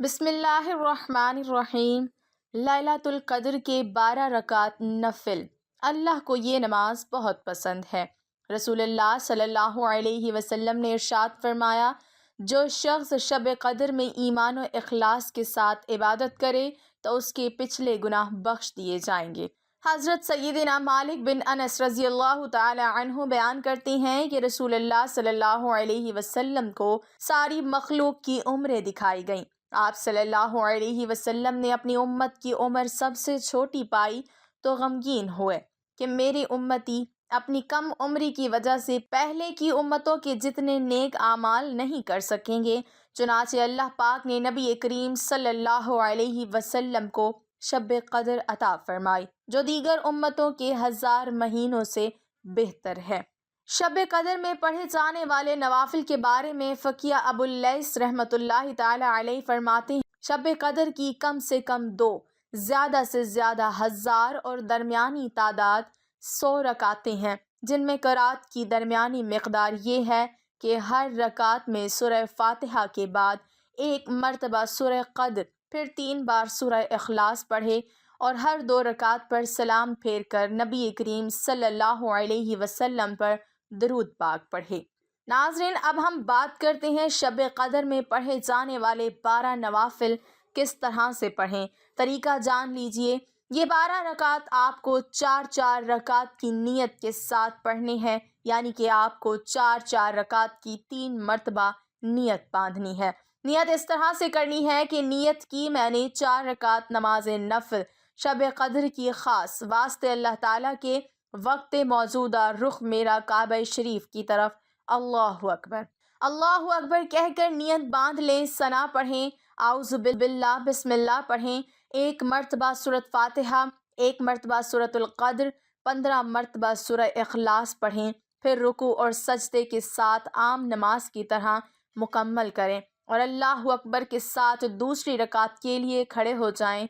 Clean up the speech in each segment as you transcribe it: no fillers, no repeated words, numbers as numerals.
بسم اللہ الرحمن الرحیم۔ لیلۃ القدر کے 12 رکعت نفل۔ اللہ کو یہ نماز بہت پسند ہے۔ رسول اللہ صلی اللہ علیہ وسلم نے ارشاد فرمایا، جو شخص شب قدر میں ایمان و اخلاص کے ساتھ عبادت کرے تو اس کے پچھلے گناہ بخش دیے جائیں گے۔ حضرت سیدنا مالک بن انس رضی اللہ تعالی عنہ بیان کرتے ہیں کہ رسول اللہ صلی اللہ علیہ وسلم کو ساری مخلوق کی عمریں دکھائی گئیں۔ آپ صلی اللہ علیہ وسلم نے اپنی امت کی عمر سب سے چھوٹی پائی تو غمگین ہوئے کہ میری امتی اپنی کم عمری کی وجہ سے پہلے کی امتوں کے جتنے نیک اعمال نہیں کر سکیں گے۔ چنانچہ اللہ پاک نے نبی کریم صلی اللہ علیہ وسلم کو شب قدر عطا فرمائی، جو دیگر امتوں کے 1000 مہینوں سے بہتر ہے۔ شب قدر میں پڑھے جانے والے نوافل کے بارے میں فقیہ ابو اللیث رحمۃ اللہ تعالی علیہ فرماتے ہیں، شب قدر کی کم سے کم 2، زیادہ سے زیادہ 1000 اور درمیانی تعداد 100 رکعتیں ہیں، جن میں قرات کی درمیانی مقدار یہ ہے کہ ہر رکعت میں سورہ فاتحہ کے بعد 1 مرتبہ سورہ قدر، پھر 3 بار سورہ اخلاص پڑھے اور ہر 2 رکعت پر سلام پھیر کر نبی کریم صلی اللہ علیہ وسلم پر درود پاک پڑھے۔ ناظرین، اب ہم بات کرتے ہیں شب قدر میں پڑھے جانے والے 12 نوافل کس طرح سے پڑھیں۔ طریقہ جان لیجئے۔ یہ 12 رکعت آپ کو 4 رکعت کی نیت کے ساتھ پڑھنے ہیں، یعنی کہ آپ کو 4 رکعت کی 3 مرتبہ نیت باندھنی ہے۔ نیت اس طرح سے کرنی ہے کہ نیت کی میں نے 4 رکعت نماز نفل شب قدر کی خاص واسطے اللہ تعالیٰ کے وقت موجودہ رخ میرا کعبہ شریف کی طرف، اللہ اکبر اللہ اکبر کہہ کر نیت باندھ لیں۔ ثنا پڑھیں، اعوذ باللہ، بسم اللہ پڑھیں، 1 مرتبہ سورۃ فاتحہ، 1 مرتبہ سورۃ القدر، 15 مرتبہ سورہ اخلاص پڑھیں، پھر رکوع اور سجدے کے ساتھ عام نماز کی طرح مکمل کریں اور اللہ اکبر کے ساتھ دوسری رکعت کے لیے کھڑے ہو جائیں۔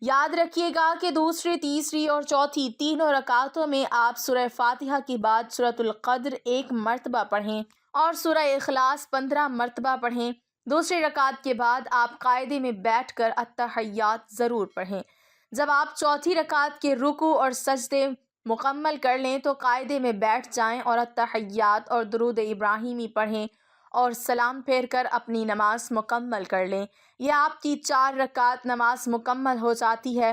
یاد رکھیے گا کہ دوسری، تیسری اور چوتھی تینوں رکعتوں میں آپ سورہ فاتحہ کے بعد سورۃ القدر 1 مرتبہ پڑھیں اور سورہ اخلاص 15 مرتبہ پڑھیں۔ دوسری رکعت کے بعد آپ قاعدے میں بیٹھ کر التحیات ضرور پڑھیں۔ جب آپ چوتھی رکعت کے رکوع اور سجدے مکمل کر لیں تو قاعدے میں بیٹھ جائیں اور التحیات اور درود ابراہیمی پڑھیں اور سلام پھیر کر اپنی نماز مکمل کر لیں۔ یہ آپ کی 4 رکعت نماز مکمل ہو جاتی ہے۔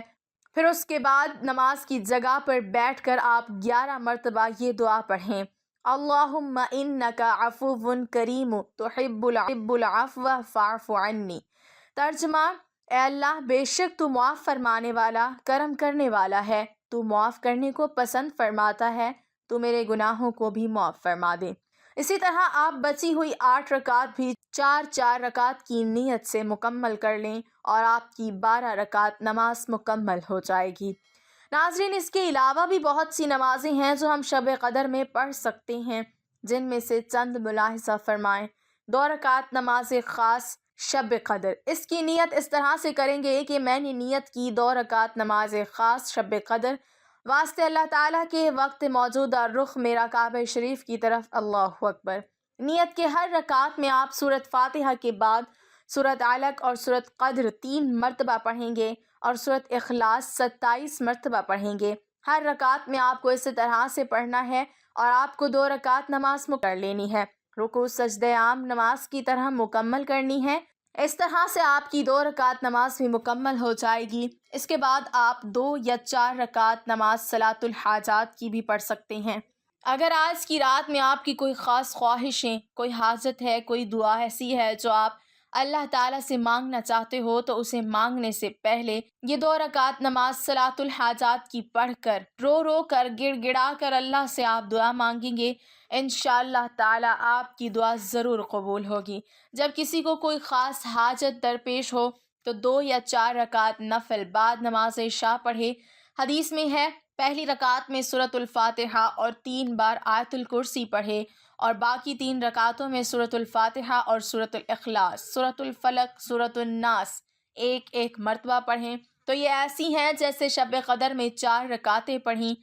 پھر اس کے بعد نماز کی جگہ پر بیٹھ کر آپ 11 مرتبہ یہ دعا پڑھیں، اللہم انک عفو کریم تحب العفو فاعف عنی۔ ترجمہ: اے اللہ، بے شک تو معاف فرمانے والا، کرم کرنے والا ہے، تو معاف کرنے کو پسند فرماتا ہے، تو میرے گناہوں کو بھی معاف فرما دے۔ اسی طرح آپ بچی ہوئی 8 رکعت بھی 4 رکعت کی نیت سے مکمل کر لیں اور آپ کی 12 رکعت نماز مکمل ہو جائے گی۔ ناظرین، اس کے علاوہ بھی بہت سی نمازیں ہیں جو ہم شب قدر میں پڑھ سکتے ہیں، جن میں سے چند ملاحظہ فرمائیں۔ 2 رکعت نماز خاص شب قدر۔ اس کی نیت اس طرح سے کریں گے کہ میں نے نیت کی 2 رکعت نماز خاص شب قدر واسطے اللہ تعالیٰ کے وقت موجودہ رخ میرا کعبہ شریف کی طرف، اللہ اکبر۔ نیت کے ہر رکعت میں آپ سورۃ فاتحہ کے بعد سورۃ علق اور سورۃ قدر 3 مرتبہ پڑھیں گے اور سورۃ اخلاص 27 مرتبہ پڑھیں گے۔ ہر رکعت میں آپ کو اسی طرح سے پڑھنا ہے اور آپ کو 2 رکعت نماز کر لینی ہے۔ رکوع سجدے عام نماز کی طرح مکمل کرنی ہے۔ اس طرح سے آپ کی 2 رکعت نماز بھی مکمل ہو جائے گی۔ اس کے بعد آپ 2 یا 4 رکعت نماز صلاۃ الحاجات کی بھی پڑھ سکتے ہیں۔ اگر آج کی رات میں آپ کی کوئی خاص خواہشیں، کوئی حاجت ہے، کوئی دعا ایسی ہے جو آپ اللہ تعالیٰ سے مانگنا چاہتے ہو، تو اسے مانگنے سے پہلے یہ 2 رکعت نماز صلاۃ الحاجات کی پڑھ کر، رو رو کر، گڑ گڑا کر اللہ سے آپ دعا مانگیں گے، انشاءاللہ تعالیٰ آپ کی دعا ضرور قبول ہوگی۔ جب کسی کو کوئی خاص حاجت درپیش ہو تو 2 یا 4 رکعت نفل بعد نماز عشاء پڑھے۔ حدیث میں ہے، پہلی رکعت میں سورۃ الفاتحہ اور 3 بار آیت الکرسی پڑھے اور باقی 3 رکعتوں میں سورۃ الفاتحہ اور سورۃ الاخلاص، سورۃ الفلق، سورۃ الناس 1 مرتبہ پڑھیں۔ تو یہ ایسی ہیں جیسے شب قدر میں 4 رکعتیں پڑھیں۔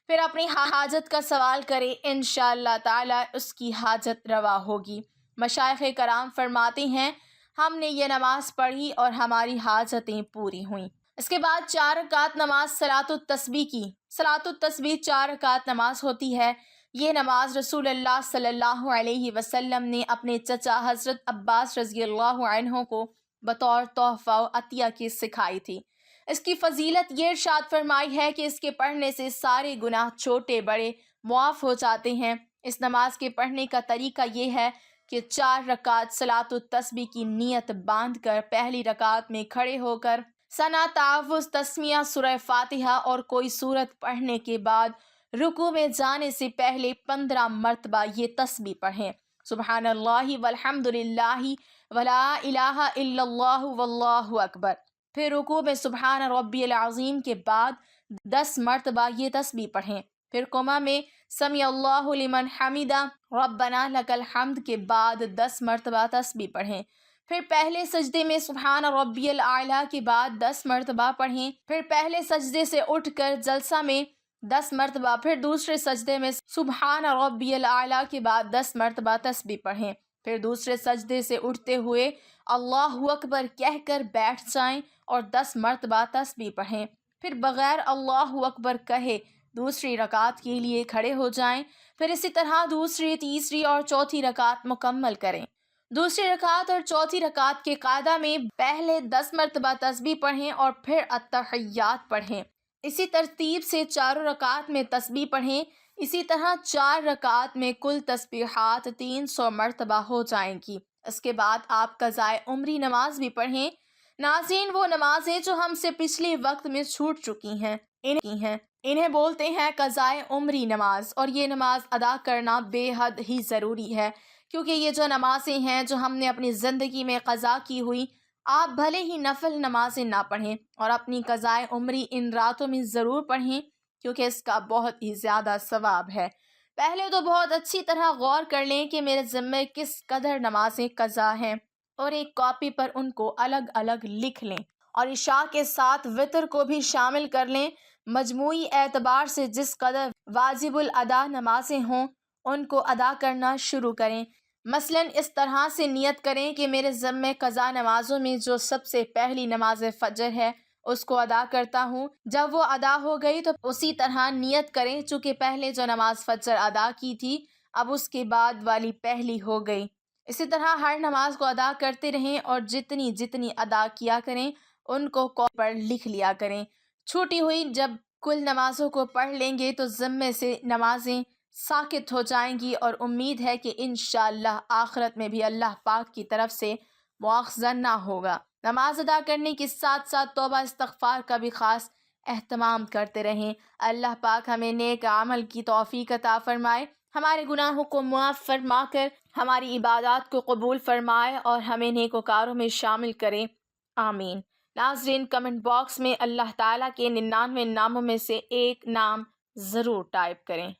پھر اپنی حاجت کا سوال کریں، انشاءاللہ تعالیٰ اس کی حاجت روا ہوگی۔ مشائخ کرام فرماتے ہیں، ہم نے یہ نماز پڑھی اور ہماری حاجتیں پوری ہوئیں۔ اس کے بعد 4 رکعت نماز صلاۃ التسبیح کی۔ صلاۃ التسبیح 4 رکعت نماز ہوتی ہے۔ یہ نماز رسول اللہ صلی اللہ علیہ وسلم نے اپنے چچا حضرت عباس رضی اللہ عنہ کو بطور تحفہ و عطیہ کے سکھائی تھی۔ اس کی فضیلت یہ ارشاد فرمائی ہے کہ اس کے پڑھنے سے سارے گناہ چھوٹے بڑے معاف ہو جاتے ہیں۔ اس نماز کے پڑھنے کا طریقہ یہ ہے کہ 4 رکعت صلاۃ التسبیح کی نیت باندھ کر پہلی رکعت میں کھڑے ہو کر ثنا، تعوذ، تسمیہ، سورہ فاتحہ اور کوئی سورت پڑھنے کے بعد رکوع میں جانے سے پہلے 15 مرتبہ یہ تسبیح پڑھیں: سبحان اللہ والحمد للہ ولا الہ الا اللہ واللہ اکبر۔ پھر رکوع میں سبحان ربی العظیم کے بعد 10 مرتبہ یہ تسبیح پڑھیں۔ پھر قمہ میں سمیع اللہ لمن حمدہ ربنا لک الحمد کے بعد 10 مرتبہ تسبیح پڑھیں۔ پھر پہلے سجدے میں سبحان ربی الاعلیٰ کے بعد 10 مرتبہ پڑھیں۔ پھر پہلے سجدے سے اٹھ کر جلسہ میں 10 مرتبہ، پھر دوسرے سجدے میں سبحان ربی الاعلیٰ کے بعد 10 مرتبہ تسبیح پڑھیں۔ پھر دوسرے سجدے سے اٹھتے ہوئے اللہ اکبر کہہ کر بیٹھ جائیں اور 10 مرتبہ تسبیح پڑھیں۔ پھر بغیر اللہ اکبر کہے دوسری رکعت کے لیے کھڑے ہو جائیں۔ پھر اسی طرح دوسری، تیسری اور چوتھی رکعت مکمل کریں۔ دوسری رکعت اور چوتھی رکعت کے قاعدہ میں پہلے 10 مرتبہ تسبیح پڑھیں اور پھر التحیات پڑھیں۔ اسی ترتیب سے چاروں رکعت میں تسبیح پڑھیں۔ اسی طرح 4 رکعت میں کل تسبیحات 300 مرتبہ ہو جائیں گی۔ اس کے بعد آپ قضائے عمری نماز بھی پڑھیں۔ ناظرین، وہ نمازیں جو ہم سے پچھلے وقت میں چھوٹ چکی ہیں انہیں بولتے ہیں قضائے عمری نماز، اور یہ نماز ادا کرنا بے حد ہی ضروری ہے، کیونکہ یہ جو نمازیں ہیں جو ہم نے اپنی زندگی میں قضا کی ہوئی، آپ بھلے ہی نفل نمازیں نہ پڑھیں اور اپنی قضائے عمری ان راتوں میں ضرور پڑھیں، کیونکہ اس کا بہت ہی زیادہ ثواب ہے۔ پہلے تو بہت اچھی طرح غور کر لیں کہ میرے ذمے کس قدر نمازیں قضا ہیں، اور ایک کاپی پر ان کو الگ الگ لکھ لیں، اور عشاء کے ساتھ وتر کو بھی شامل کر لیں۔ مجموعی اعتبار سے جس قدر واجب الادا نمازیں ہوں ان کو ادا کرنا شروع کریں۔ مثلاً اس طرح سے نیت کریں کہ میرے ذمے قضا نمازوں میں جو سب سے پہلی نماز فجر ہے اس کو ادا کرتا ہوں۔ جب وہ ادا ہو گئی تو اسی طرح نیت کریں چونکہ پہلے جو نماز فجر ادا کی تھی اب اس کے بعد والی پہلی ہو گئی۔ اسی طرح ہر نماز کو ادا کرتے رہیں اور جتنی جتنی ادا کیا کریں ان کو کاپی پر لکھ لیا کریں۔ چھوٹی ہوئی جب کل نمازوں کو پڑھ لیں گے تو ذمے سے نمازیں ساقط ہو جائیں گی، اور امید ہے کہ انشاءاللہ آخرت میں بھی اللہ پاک کی طرف سے مواخذہ نہ ہوگا۔ نماز ادا کرنے کے ساتھ ساتھ توبہ استغفار کا بھی خاص اہتمام کرتے رہیں۔ اللہ پاک ہمیں نیک عمل کی توفیق عطا فرمائے، ہمارے گناہوں کو معاف فرما کر ہماری عبادات کو قبول فرمائے اور ہمیں نیکوکاروں میں شامل کرے، آمین۔ ناظرین، کمنٹ باکس میں اللہ تعالیٰ کے 99 ناموں میں سے ایک نام ضرور ٹائپ کریں۔